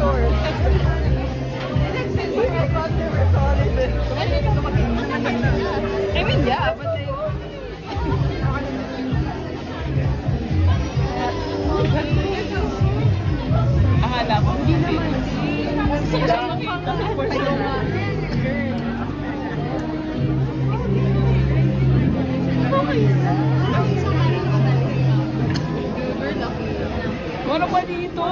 short. I mean, yeah, but they... Akala ko, hindi naman. Sila makita for sure. Ano pa dito?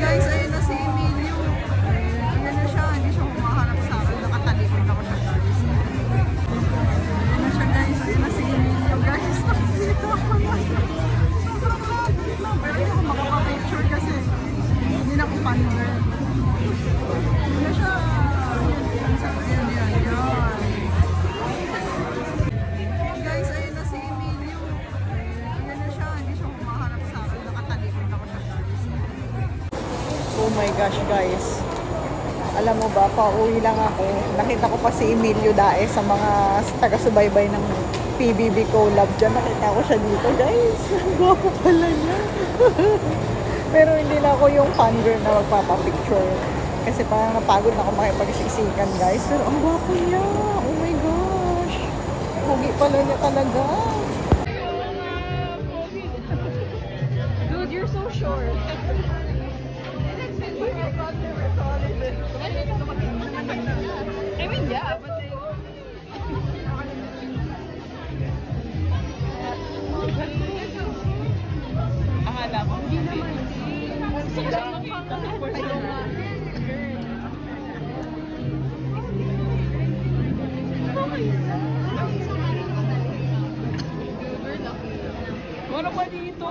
Guys, ayun na si Emilio. Ayan na siya, hindi siya humaharap sa akin. Nakatalikod ako siya, guys. Ayan na siya, guys. Ayun na si Emilio, guys. Dito ako na. Sobrang lapit lang. Pero hindi ako makapapicture kasi hindi na ko fan-girl. Ayan na siya. Ayan, yan. Guys, ayun na si Emilio. Ayan na siya, hindi siya humaharap sa akin. Nakatalikod ako siya, guys. Oh my gosh, guys. Alam mo ba, pauwi lang ako. Nakita ko pa si Emilio Dae sa mga taga-subaybay ng PBB Collab dyan. Nakita ko siya dito, guys. Ang gwapo pala niya. Pero hindi na ako yung fangirl na magpapapicture. Kasi parang napagod na ako makipag-siksikan, guys. Pero ang gwapo niya. Oh my gosh. Pugi pala niya talaga. Dude, you're so short. I mean, yeah, but they... Akala ko, hindi naman. Sila makita for sure. Ano pa dito?